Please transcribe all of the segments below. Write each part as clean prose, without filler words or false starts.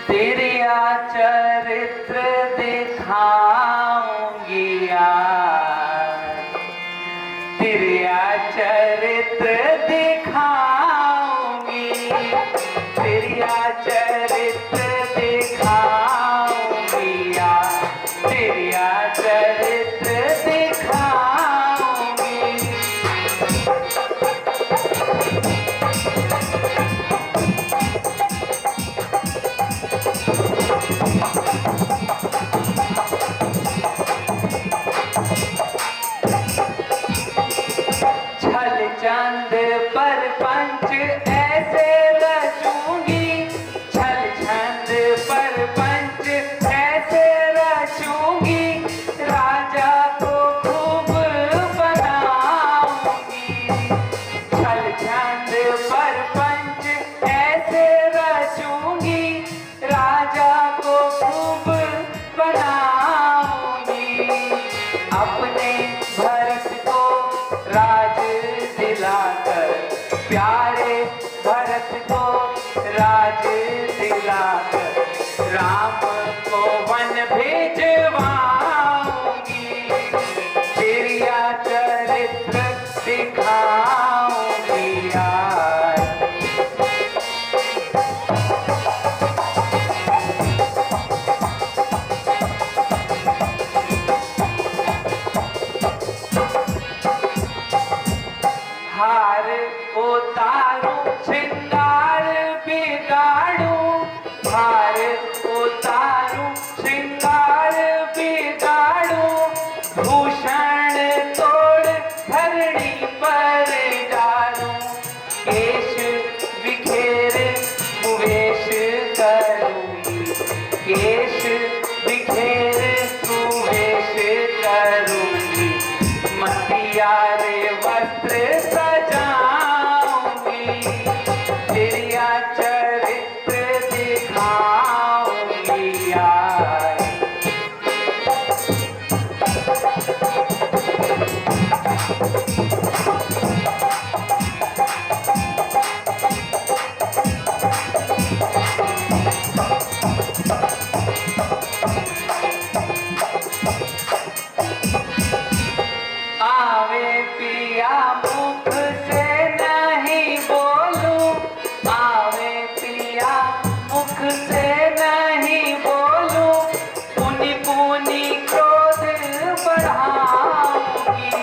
तेरा चरित्र दिखाऊंगी आज, तेरा चरित्र दिखाऊंगी, तेरा चरित्र दिखाऊंगी आज, तेरा चरित्र दिखाऊंगी। छल चंद पर पंच ऐसे रचूंगी, छल छंद पर पंच ऐसे रचूंगी, राजा को खूब बनाऊंगी। छल छंद पर पंच ऐसे रचूंगी, राजा को खूब बनाऊंगी। अपने भरत को राज दिलाकर, प्यारे भरत को राज दिलाकर, राम को वन भेजवाऊंगी। तेरा चरित्र दिखाऊंगी आज। हार उतारूं श्रृंगार बिगाड़ूं, हार उतारूं श्रृंगार बिगाड़ूं, भूषण तोड़ धरणी पर डालूं, केश बिखेर कुवेश करूंगी, केश बिखेर कुवेश करूंगी, मटियारे वस्त्र सजाऊंगी। तेरा चरित्र दिखाऊंगी आज। आवे पिया मुख से नहीं बोलूं, आवे पिया मुख से नहीं बोलूं, पुनि पुनि क्रोध बढ़ाऊंगी।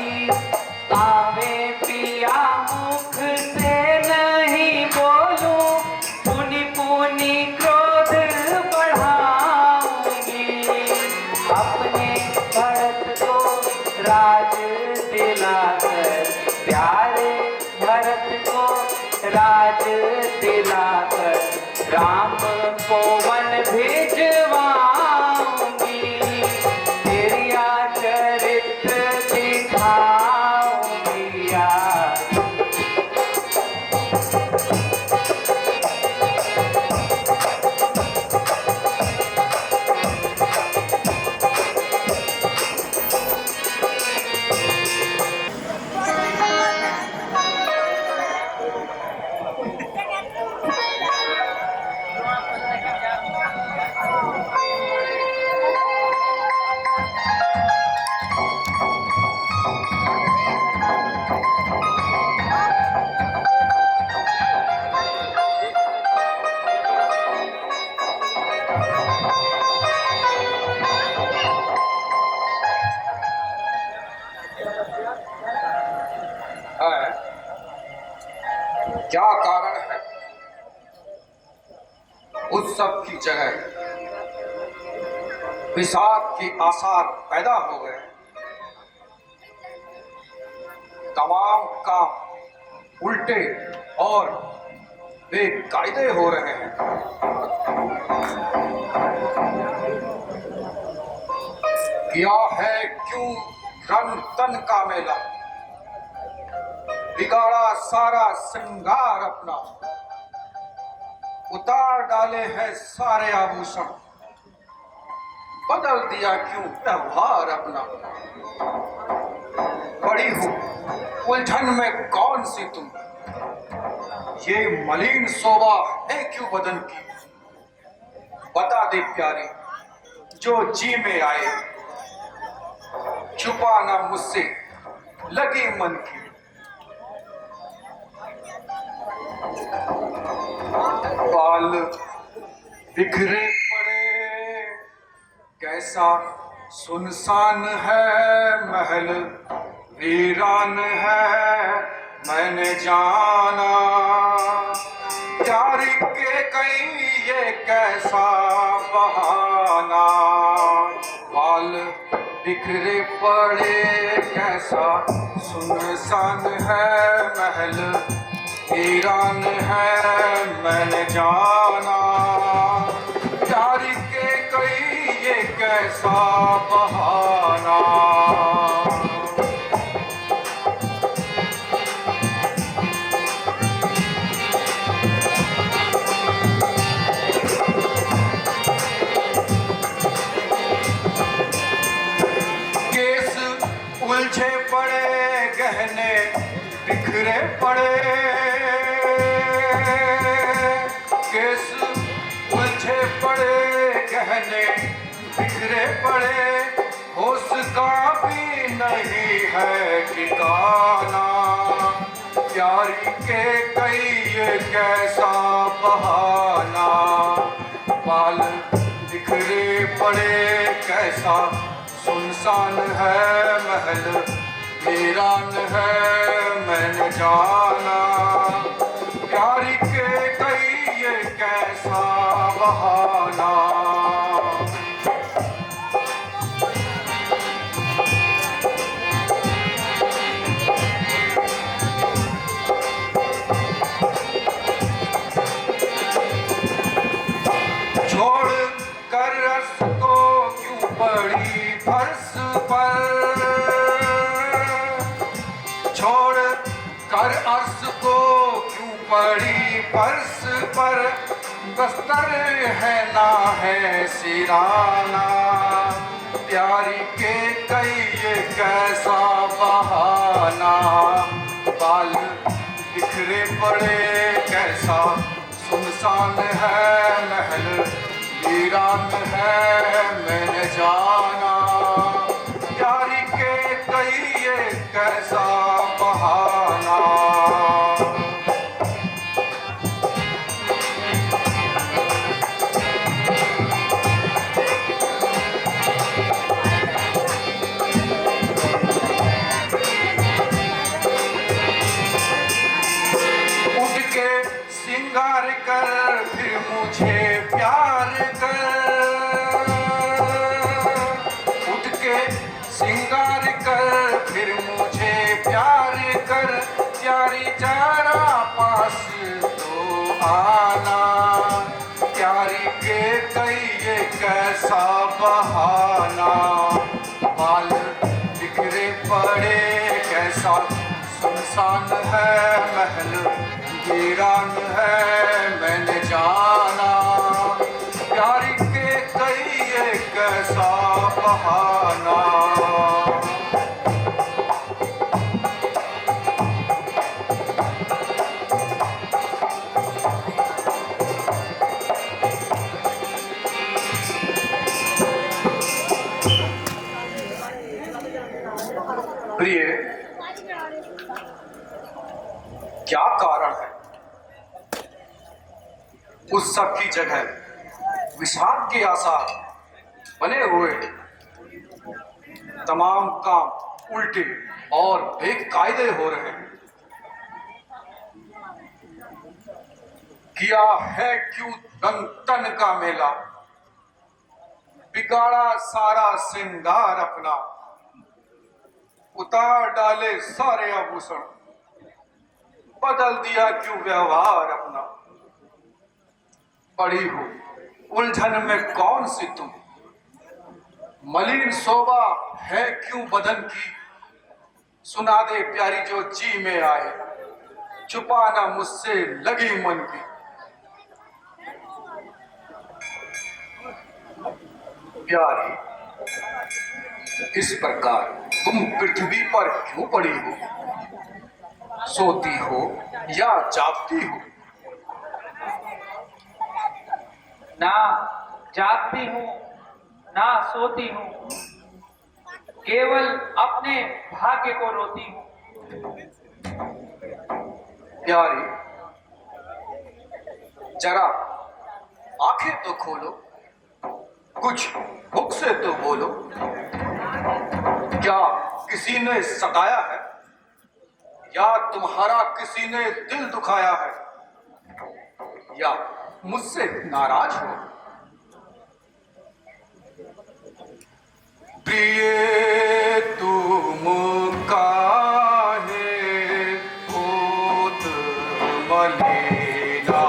आवे पिया मुख से नहीं बोलूं, पुनि पुनि क्रोध बढ़ाऊंगी। अपने भरत को राज दिलाकर, प्यारे भरत को राज दिलाकर, राम को वन भेजवाऊंगी। तेरा चरित्र दिखाऊंगी आज। क्या कारण है उत्सव की जगह विषाद के आसार पैदा हो गए। तमाम काम उल्टे और बेकायदे हो रहे हैं। किया है क्यों रन तन का मेला, बिगाड़ा सारा श्रृंगार अपना, उतार डाले हैं सारे आभूषण, बदल दिया क्यों व्यवहार अपना। पड़ी हो उलझन में कौन सी तुम, ये मलिन शोभा है क्यों बदन की, बता दे प्यारी जो जी में आए, छुपाना मुझसे लगी मन की। बाल बिखरे पड़े कैसा सुनसान है महल, वीरान है मैंने जाना। प्यार के कई ये कैसा बहाना, बाल बिखरे पड़े कैसा सुनसान है महल, वीरान है मैंने जाना। प्यार के कई ये कैसा बहाना। केस उलझे पड़े गहने बिखरे पड़े, केस उलझे पड़े गहने बिखरे पड़े, होश का भी नहीं है ठिकाना। प्यारी के कई ये कैसा बहाना, बाल बिखरे पड़े कैसा सुनसान है महल, वीरान है मैंने जाना। प्यारी के कई ये कैसा बहाना। छोड़ कर रस को क्यों पड़ी फर्श पर, छोड़ कर अर्श को क्यों पड़ी फर्श पर, बस्तर है ना है सिराना। प्यारी के कई ये कैसा बहाना, बाल बिखरे पड़े कैसा सुनसान है महल, वीरान है मैंने जाना। प्यारी के कई ये कैसा बहाना। उठ के सिंगार कर फिर मुझे प्यार कर, उठ के सिंगार कर फिर मुझे प्यार कर, प्यारी जरा पास तो आना। प्यारी के कई ये कैसा बहाना, बाल बिखरे पड़े कैसा सुनसान है महल, वीरान है मैंने जाना। प्यारी के कई ये कैसा बहाना। प्रिय, क्या कारण है उस सब की जगह विषाद के आसार बने हुए, तमाम काम उल्टे और बेकायदे हो रहे हैं। किया है क्यों रंग तन का मेला, बिगाड़ा सारा श्रृंगार अपना, उतार डाले सारे आभूषण, बदल दिया क्यों व्यवहार अपना। पड़ी हो उलझन में कौन सी तुम, मलिन शोभा है क्यों बदन की, सुना दे प्यारी जो जी में आए, छुपाना मुझसे लगी मन की। प्यारी, इस प्रकार तुम पृथ्वी पर क्यों पड़ी हो, सोती हो या जागती हो? ना, जागती हूँ ना सोती हूँ, केवल अपने भाग्य को रोती हूँ। प्यारी, जरा आंखें तो खोलो, कुछ मुख से तो बोलो। क्या किसी ने सताया है या तुम्हारा किसी ने दिल दुखाया है, या मुझसे नाराज हो? प्रिय तुम काहे होत मलिना,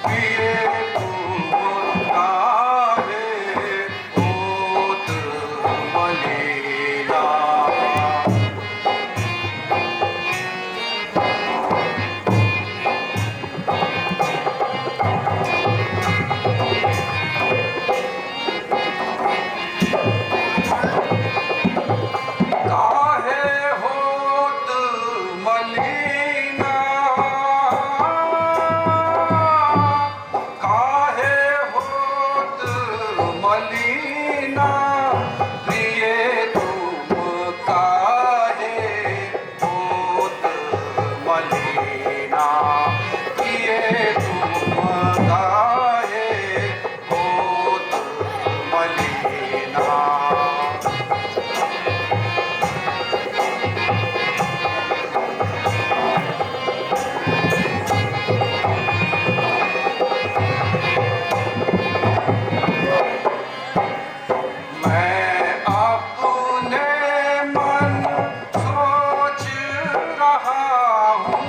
प्रिय तुम काहे होत मलिना। काहे होत मलिना, काहे होत मलिना, प्रिय तुम काहे होत मलिना, प्रिय तुम काहे होत मलिना। मैं अपने मन सोच रहा हूँ,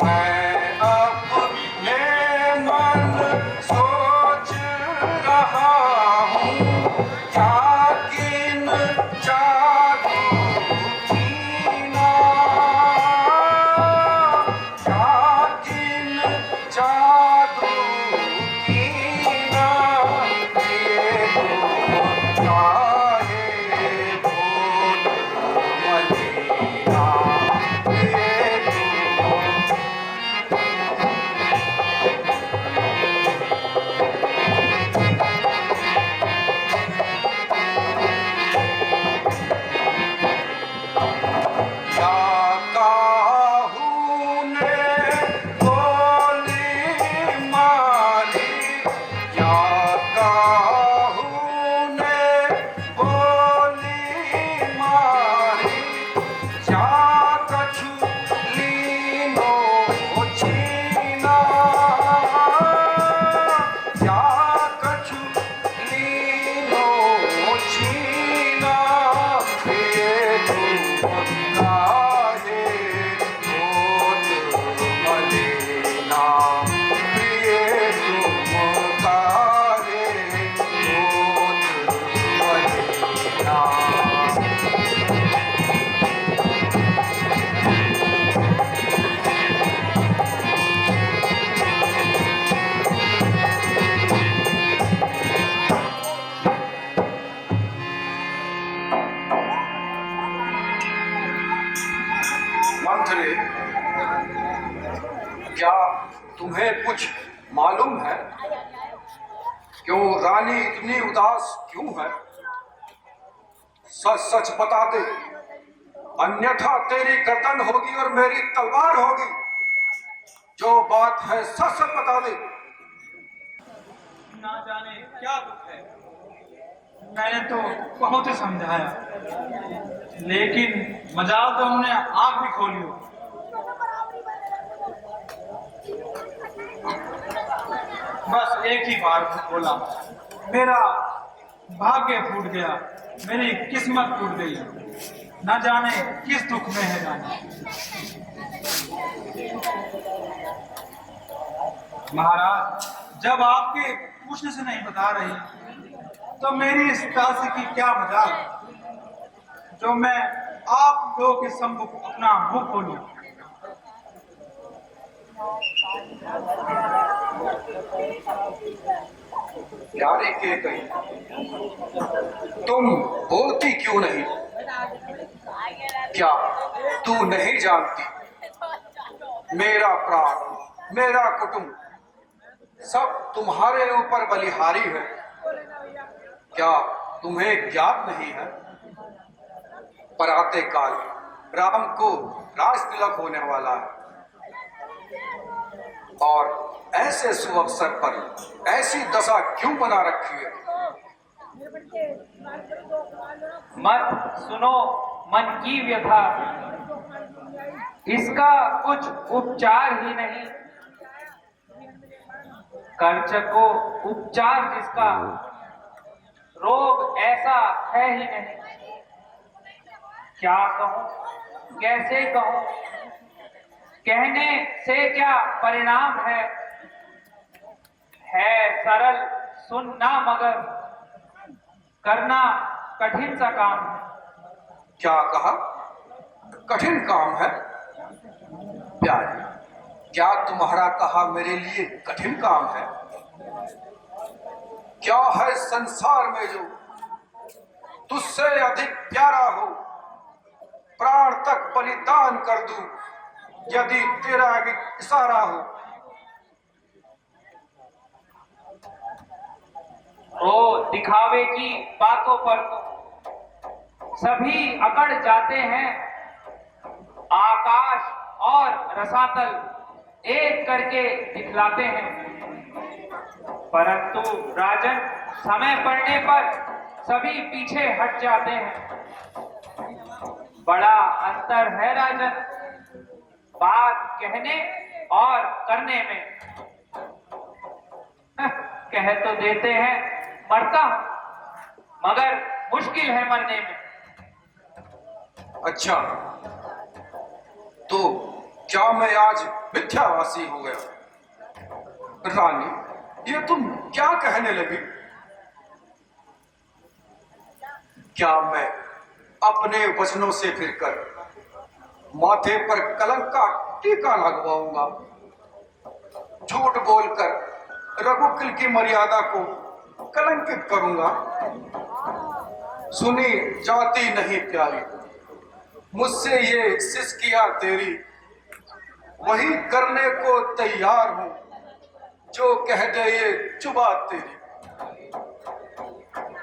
मैं अपने मन सोच रहा हूँ, क्या किन जादू कीना, क्या किन जादू कीना, ये काहे होत मलिना, ये या काहू ने गोली मारी, या काहू ने गोली मारी, या कछु लीनो छीना, या कछु लीनो छीना, ये तुम काहे होत मलिना, प्रिय तुम काहे होत मलिना। मंथरे, क्या तुम्हें कुछ मालूम है क्यों रानी इतनी उदास क्यों है? सच सच बता दे, अन्यथा तेरी गर्दन होगी और मेरी तलवार होगी। जो बात है सच सच बता दे। ना जाने क्या दुख है। मैंने तो बहुत ही समझाया, लेकिन मजाल तो उन्होंने आंख भी खोली हो। बस एक ही बार बोला, मेरा भाग्य फूट गया, मेरी किस्मत फूट गई। ना जाने किस दुख में है जाने। महाराज, जब आपके पूछने से नहीं बता रही तो मेरी इस दासी की क्या मजाल, जो मैं आप लोगों के सम्मुख अपना मुंह खोलूं। प्यारे के कही, तुम बोलती क्यों नहीं? क्या तू नहीं जानती, मेरा प्राण, मेरा कुटुंब सब तुम्हारे ऊपर बलिहारी है। क्या तुम्हें ज्ञात नहीं है? पराते काल राम को राज तिलक होने वाला है, और ऐसे सुअवसर पर ऐसी दशा क्यों बना रखी है? मत सुनो मन की व्यथा, इसका कुछ उपचार ही नहीं। कर्ज को उपचार जिसका, रोग ऐसा है ही नहीं। क्या कहूं, कैसे कहूं, कहने से क्या परिणाम है सरल सुनना मगर करना कठिन सा काम है। क्या कहा? कठिन काम है? प्यारे, क्या तुम्हारा कहा मेरे लिए कठिन काम है? क्या है संसार में जो तुझसे अधिक प्यारा हो? प्राण तक बलिदान कर दूं यदि तेरा इशारा हो। वो दिखावे की बातों पर तो सभी अकड़ जाते हैं। आकाश और रसातल एक करके दिखलाते हैं, परंतु राजन समय पड़ने पर सभी पीछे हट जाते हैं। बड़ा अंतर है राजन बात कहने और करने में। कह तो देते हैं मरता हूं, मगर मुश्किल है मरने में। अच्छा, तो क्या मैं आज मिथ्यावासी हो गया? रानी, ये तुम क्या कहने लगी? क्या मैं अपने वचनों से फिरकर माथे पर कलंक का टीका लगवाऊंगा? झूठ बोलकर रघुकुल की मर्यादा को कलंकित करूंगा? सुनी जाती नहीं प्यारी, मुझसे ये सिसकियां तेरी, वही करने को तैयार हूं जो कह दे ये जुबा तेरी।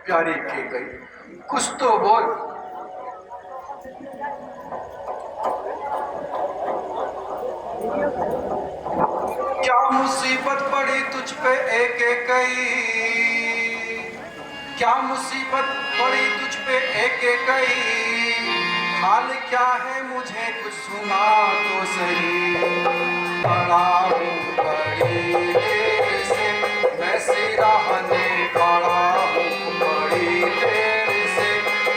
प्यारी की गई, कुछ तो बोल। क्या मुसीबत पड़ी तुझ पे एक एक कई, क्या मुसीबत पड़ी तुझ पे एक एक कई, हाल क्या है मुझे कुछ सुना तो सही। बड़ा हूँ बड़ी देर से मैं सिराहने खड़ा हूँ बड़ी देर से,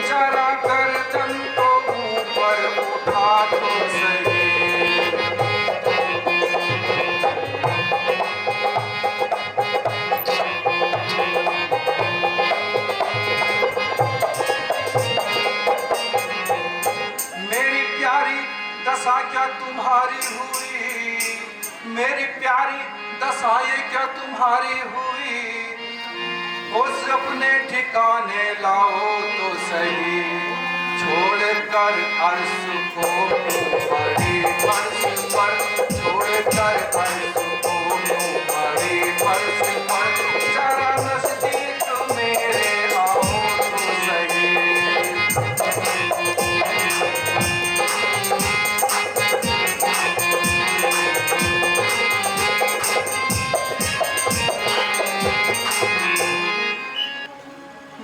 जरा गर्दन को ऊपर उठा तो सही। दशा क्या तुम्हारी हुई, मेरी प्यारी दशा ये क्या तुम्हारी हुई, उस अपने ठिकाने लाओ तो सही। छोड़कर अर्श को बड़ी फर्श पर, छोड़कर अर्श को बड़ी फर्श पर, जरा नजदीक मेरे आओ तो सही।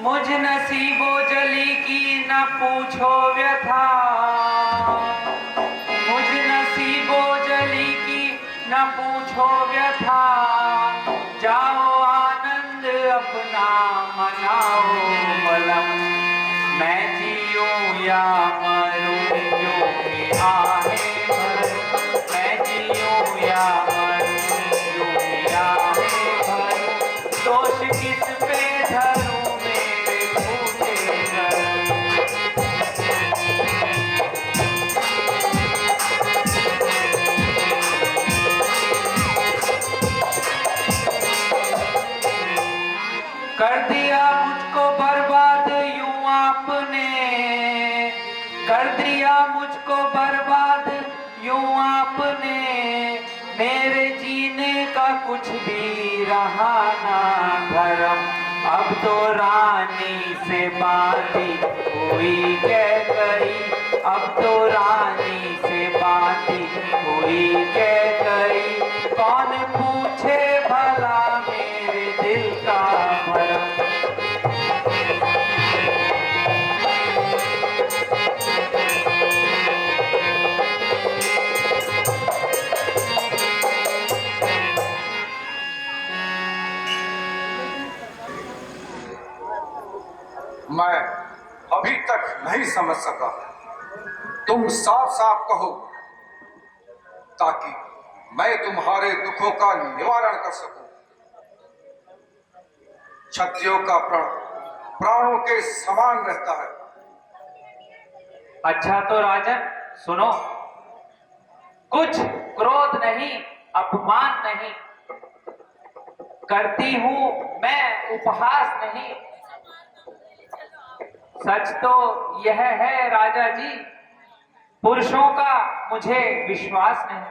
मुझ नसीबो जली की न पूछो व्यथा, मुझ नसीबो जली की न पूछो व्यथा, जाओ आनंद अपना मनाओ बलम, मैं जीऊं या मरूं यूं ही आहें भर, मैं जीऊं या मरूं यूं ही आहें भर, दोष किस पे धरूं कर दिया मुझको बर्बाद यूं आपने, कर दिया मुझको बर्बाद यूं आपने, मेरे जीने का कुछ भी रहा ना धर्म, अब तो रानी से बाती हुई कह गई, अब तो रानी से बाती हुई कह गई, कौन पूछे भला मेरे दिल का भरम। मैं अभी तक नहीं समझ सका, तुम साफ साफ कहो ताकि मैं तुम्हारे दुखों का निवारण कर सकूं। क्षत्रियों का प्रण प्राणों के समान रहता है। अच्छा तो राजन सुनो, कुछ क्रोध नहीं, अपमान नहीं करती हूं मैं, उपहास नहीं। सच तो यह है राजा जी, पुरुषों का मुझे विश्वास नहीं।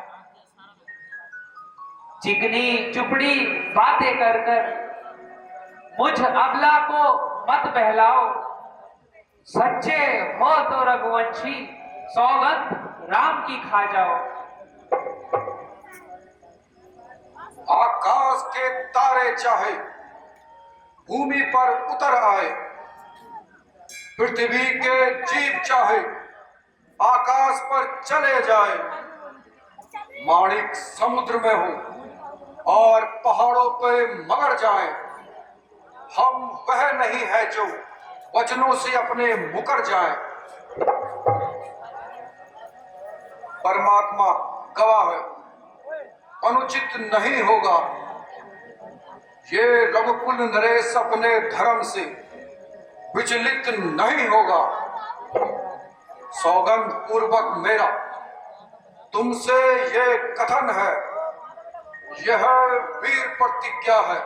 चिकनी चुपड़ी बातें कर कर मुझ अबला को मत बहलाओ, सच्चे हो तो रघुवंशी सौगंध राम की खा जाओ। आकाश के तारे चाहे भूमि पर उतर आए, पृथ्वी के जीव चाहे आकाश पर चले जाए, माणिक समुद्र में हो और पहाड़ों पे मर जाए, हम वह नहीं है जो वचनों से अपने मुकर जाए। परमात्मा गवाह है, अनुचित नहीं होगा ये रघुकुल नरेश अपने धर्म से विचलित नहीं होगा। सौगंध पूर्वक मेरा तुमसे ये कथन है, यह वीर प्रतिज्ञा है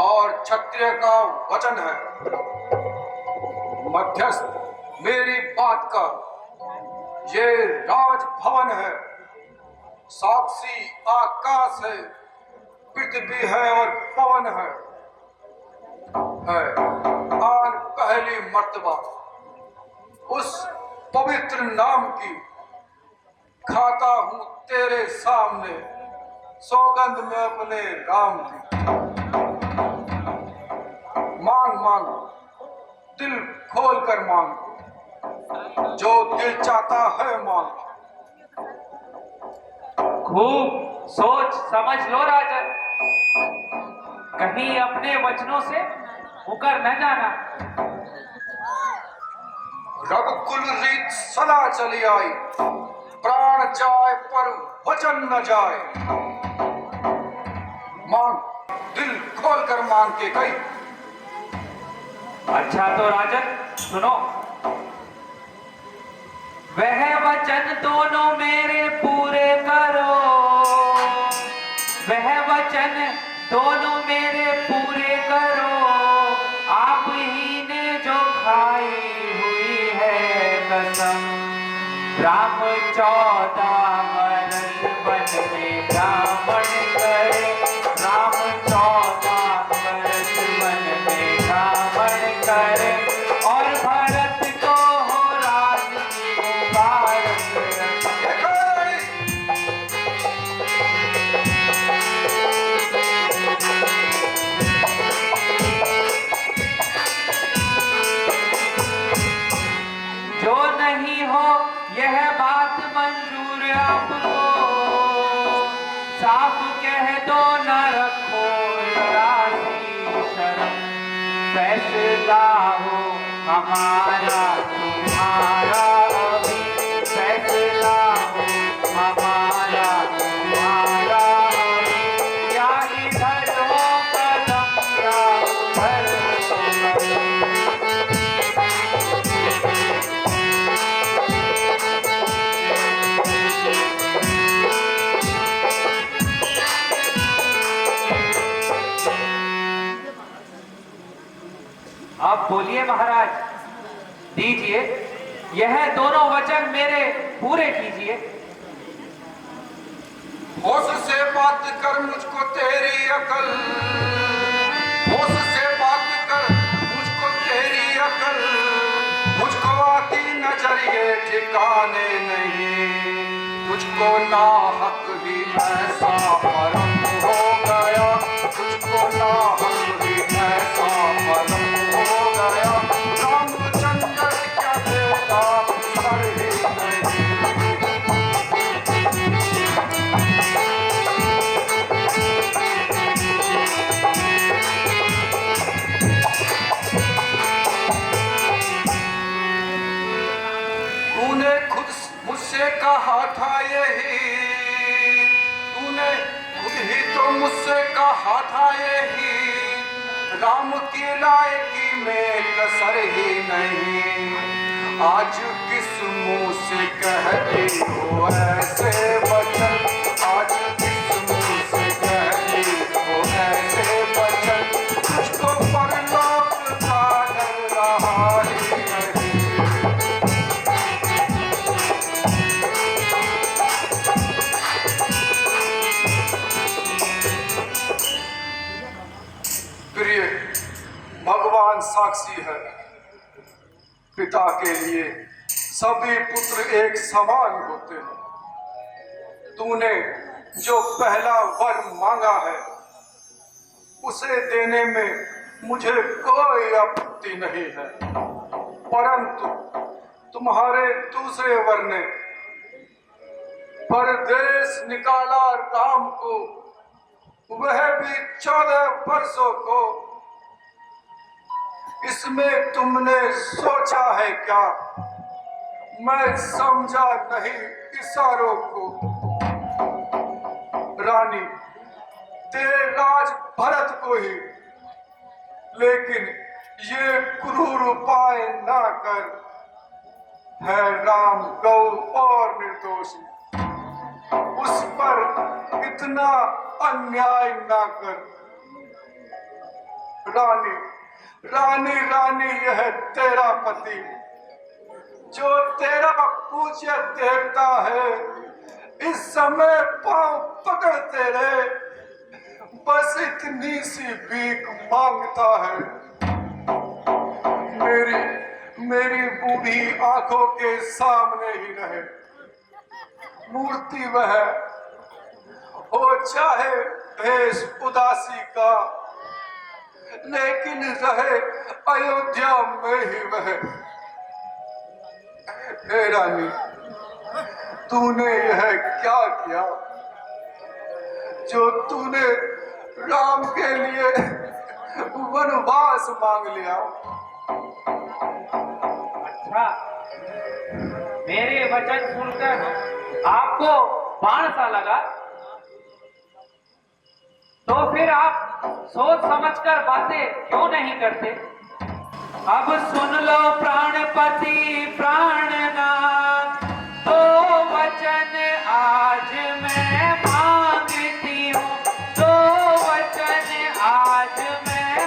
और क्षत्रिय का वचन है। मध्यस्थ मेरी बात का ये राजभवन है, साक्षी आकाश है, पृथ्वी है और पवन है। आन पहली मर्तबा उस पवित्र नाम की खाता हूं तेरे सामने, सौगंध में अपने राम की। मांग मांग दिल खोल कर मांग, जो दिल चाहता है मांग। खूब सोच समझ लो राजन, कहीं अपने वचनों से मुकर न जाना। रघुकुल रीत सदा चली आई, प्राण जाए पर वचन न जाए। मांग दिल खोल कर मांग के गई। अच्छा तो राजन सुनो, वह वचन दोनों मेरे पूरे करो, वह वचन दोनों मेरे पूरे करो, आप ही ने जो खाई हुई है कसम। राम 14 वर्ष वन में ब्राह्मण करे, राम 14 वर्ष वन में ब्राह्मण करे, और भरत को हो राजी मुबारक। जो नहीं हो यह बात मंजूर आपको, साफ कह दो न रखो राजी शर्म। फैसला हो हमारा तुम्हारा अभी, फैसला हो हमारा तुम्हारा अभी, या इधर हो कदम या उधर हो कदम। आप बोलिए महाराज, दीजिए यह दोनों वचन मेरे पूरे कीजिए। होश से बात कर मुझको तेरी अकल, होश से बात कर मुझको तेरी अकल, मुझको आती नजर ये ठिकाने नहीं, तुझको नाहक ही ऐसा भरम हो गया, तुझको नाहक ही ऐसा भरम हो गया, रामचंद्र क्या देगा सर ही नहीं। तूने खुद मुझसे कहा था यही, तूने खुद ही तो मुझसे कहा था यही, राम की लायकी में कसर ही नहीं, आज किस मुंह से कहती हो ऐसे वचन, आज किस मुंह से कहती हो ऐसे वचन, तुझको परलोक का डर रहा ही नहीं। प्रिय, भगवान साक्षी है, पिता के लिए सभी पुत्र एक समान होते हैं। तूने जो पहला वर मांगा है उसे देने में मुझे कोई आपत्ति नहीं है, परंतु तुम्हारे दूसरे वर ने परदेश निकाला राम को, वह भी 14 वर्षों को, इसमें तुमने सोचा है क्या? मैं समझा नहीं इशारों को। रानी दे राज भरत को ही, लेकिन ये क्रूर उपाय ना कर, है राम गौ और निर्दोषी, उस पर इतना अन्याय ना कर। रानी रानी रानी यह तेरा पति जो तेरा पूज्य देवता है, इस समय पांव पकड़ तेरे बस इतनी सी भीख मांगता है। मेरी बूढ़ी आंखों के सामने ही रहे मूर्ति वह, हो चाहे भेष उदासी का, लेकिन रहे अयोध्या में ही वह। हे रानी, तूने यह क्या किया जो तूने राम के लिए वनवास मांग लिया? अच्छा, मेरे वचन सुनकर आपको बाण सा लगा, तो फिर आप सोच समझकर बातें क्यों नहीं करते? अब सुन लो प्राणपति प्राणनाथ, तो वचन आज मैं मांगती हूँ, तो वचन आज मैं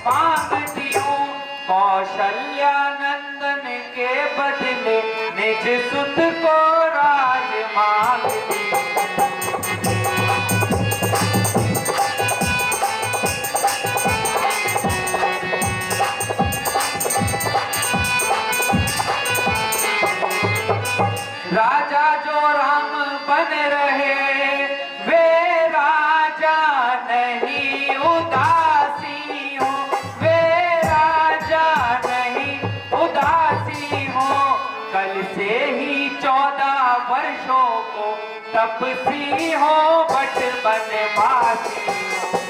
मांगती हूँ। कौशल्या नंदन के बदले निज सुत को राज मांगती हूँ। राजा जो राम बन रहे, वे राजा नहीं उदासी हो, वे राजा नहीं उदासी हो। कल से ही 14 वर्षों को तपसी हो, बट बनवासी हो।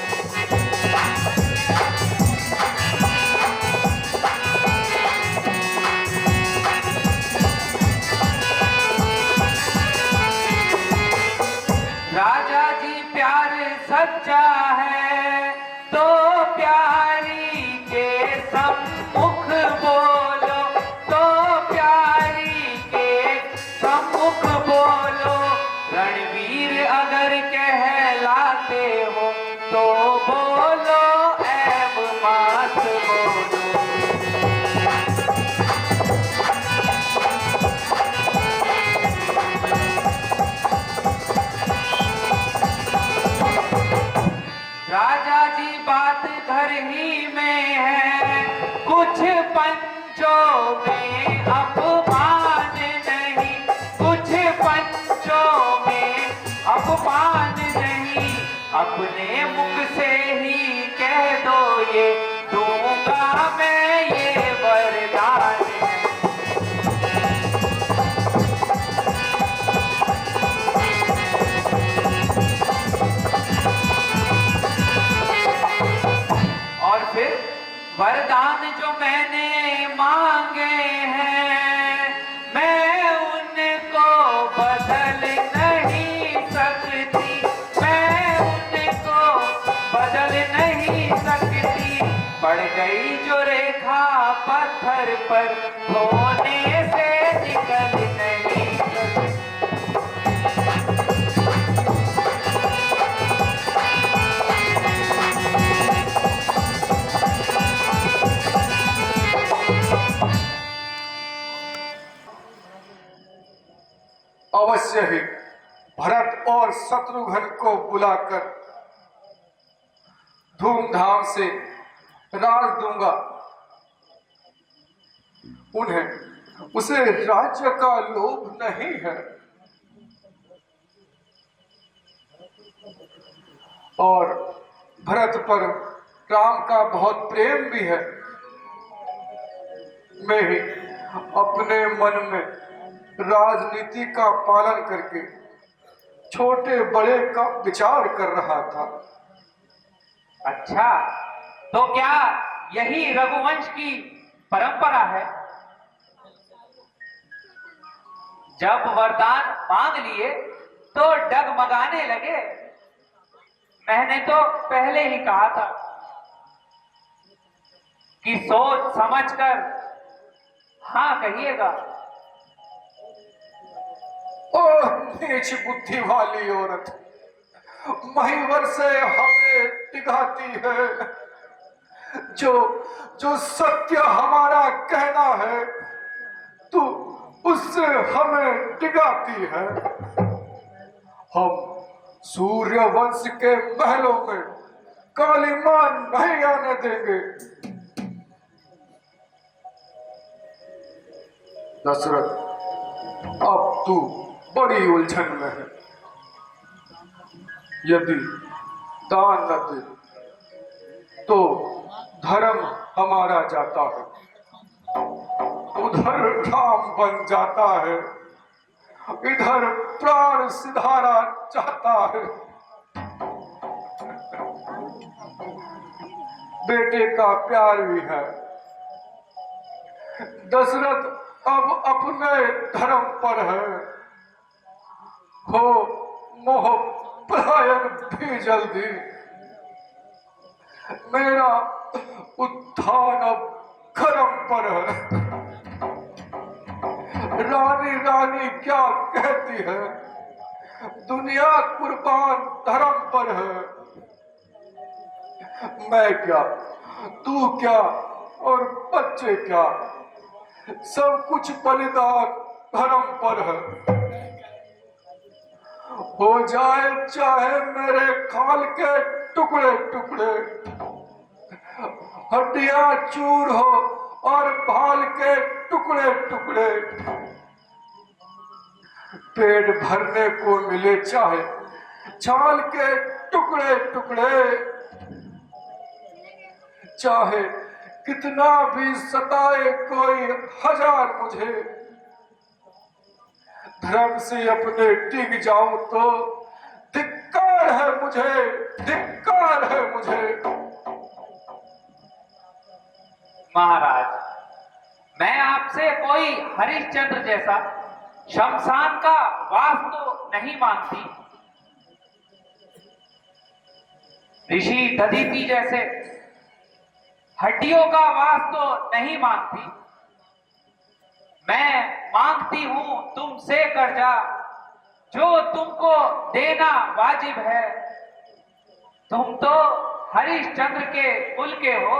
राजा जी प्यार सच्चा है, तो प्यारी के सम्मुख बोलो, तो प्यारी के सम्मुख बोलो। रणवीर अगर कहलाते हो तो बोलो, ऐब मात बोलो। कुछ पंचों में अपमान नहीं, कुछ पंचों में अपमान नहीं, अपने मुख से ही कह दो ये, दूंगा मैं ये वरदान है। और फिर वरदान जो मैंने मांगे हैं, मैं उनको बदल नहीं सकती, मैं उनको बदल नहीं सकती। पड़ गई जो रेखा पत्थर पर, धोने से निकल नहीं सकती। अवश्य ही भरत और शत्रुघ्न को बुलाकर धूमधाम से राज दूंगा। उन्हें उसे राज्य का लोभ नहीं है और भरत पर राम का बहुत प्रेम भी है। मैं ही अपने मन में राजनीति का पालन करके छोटे बड़े का विचार कर रहा था। अच्छा, तो क्या यही रघुवंश की परंपरा है? जब वरदान मांग लिए तो डगमगाने लगे। मैंने तो पहले ही कहा था कि सोच समझकर हाँ कहिएगा। ओह नीच बुद्धि वाली औरत, महिवर से हमें टिकाती है। जो सत्य हमारा कहना है तू उससे हमें टिकाती है। हम सूर्य वंश के महलों में कालीमान नहीं आने देंगे। दशरथ, अब तू बड़ी उलझन में है। यदि दान न दे तो धर्म हमारा जाता है, उधर राम बन जाता है, इधर प्राण सिधारा चाहता है। बेटे का प्यार भी है। दशरथ अब अपने धर्म पर है, हो मोह पलायन भी जल्दी। मेरा उत्थान अब कर्म पर है। रानी रानी क्या कहती है, दुनिया कुर्बान धर्म पर है। मैं क्या, तू क्या और बच्चे क्या, सब कुछ बलिदान धर्म पर है। हो जाए चाहे मेरे खाल के टुकड़े टुकड़े, हड्डियां चूर हो और भाल के टुकड़े टुकड़े। पेट भरने को मिले चाहे छाल के टुकड़े टुकड़े, चाहे कितना भी सताए कोई हजार मुझे, धर्म से अपने टिक जाऊं तो धिक्कार है मुझे, धिक्कार है मुझे। महाराज, मैं आपसे कोई हरिश्चंद्र जैसा शमशान का वास तो नहीं मांगती, ऋषि दधीचि जैसे हड्डियों का वास तो नहीं मांगती। मैं मांगती हूं तुमसे कर्जा, जो तुमको देना वाजिब है। तुम तो हरिश्चंद्र के कुल के हो,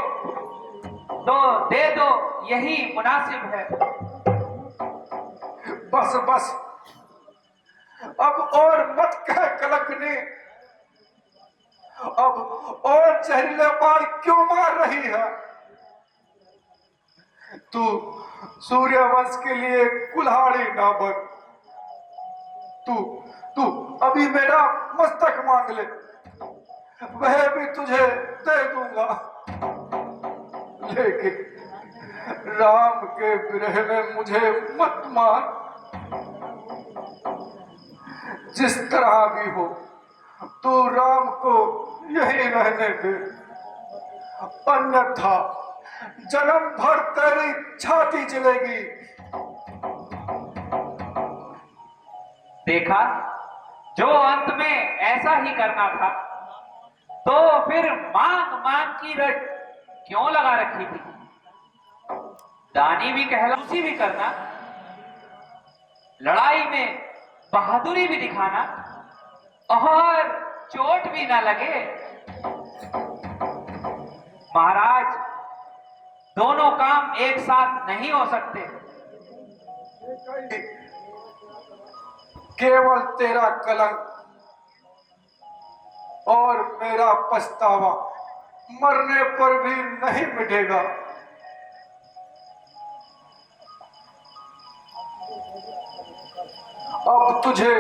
तो दे दो, यही मुनासिब है। बस बस, अब और मत कह कलंकनी। अब और जहरीले बाण क्यों मार रही है? तू सूर्यवंश के लिए कुल्हाड़ी ना बन। तू तू अभी मेरा मस्तक मांग ले, वह भी तुझे दे दूंगा, लेकिन राम के विरह में मुझे मत मार। जिस तरह भी हो तू राम को यही रहने दे, अन्यथा जन्म भर तेरी छाती जलेगी। देखा, जो अंत में ऐसा ही करना था तो फिर मांग मांग की रट क्यों लगा रखी थी? दानी भी कहलाऊसी भी करना, लड़ाई में बहादुरी भी दिखाना और चोट भी ना लगे। महाराज, दोनों काम एक साथ नहीं हो सकते। केवल तेरा कलंक और मेरा पछतावा मरने पर भी नहीं मिटेगा। अब तुझे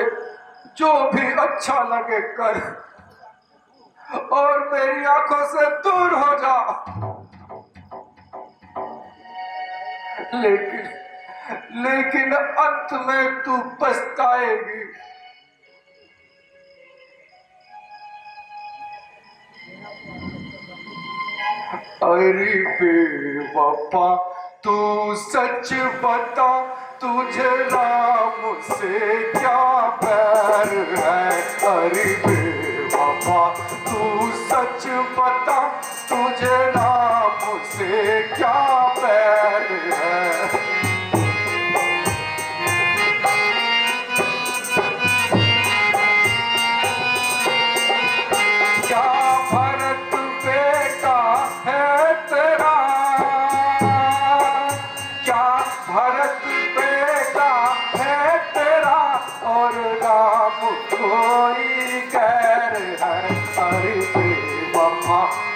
जो भी अच्छा लगे कर और मेरी आंखों से दूर हो जा, लेकिन अंत में तू पछताएगी। अरे बेवफा, तू सच बता, तुझे राम से क्या बैर है? अरे बेवफा, तू सच बता, तुझे राम से क्या बैर है?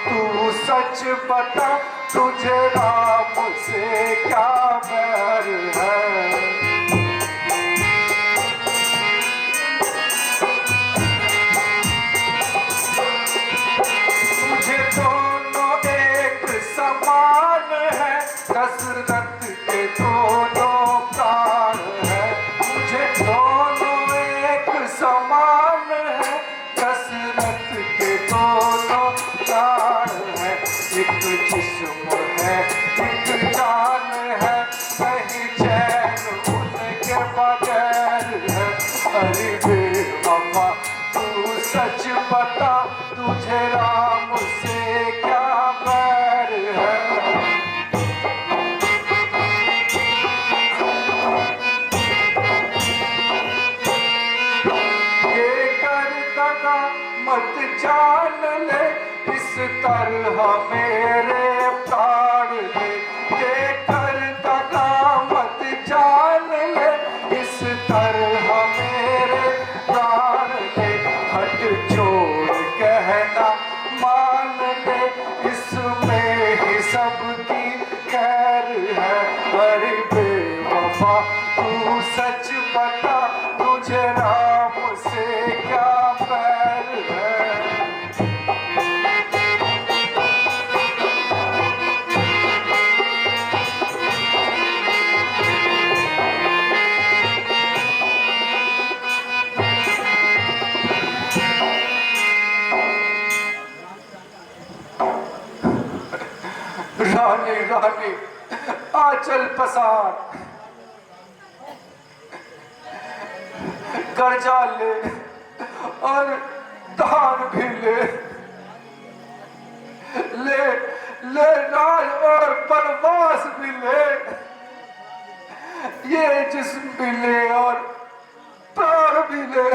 तू सच बता, तुझे राम से क्या बैर है? मुझे दोनों एक समान है, दशरथ के दोनों प्राण है। मुझे दोनों एक समान है, दशरथ के दोनों प्राण है। एक जिस्म है, एक जान है, कहीं चैन उनके बगैर है। अरे बेवफा, तू सच बता, तुझे राम से क्या बैर है? ये कर दगा मत जान ले, इस तरह मेरे प्राण ले। ये कर दगा मत जान ले, इस तरह मेरे प्राण ले। हट छोड़ कहना मान ले, इसमें ही सबकी खैर है। अरे बेवफा, तू सच बता, तुझे राम से क्या बैर है? रानी रानी आंचल पसार, कर्जा ले और दान भी ले, ले ले राज और बनवास भी ले, ये जिस्म भी ले और प्राण भी ले।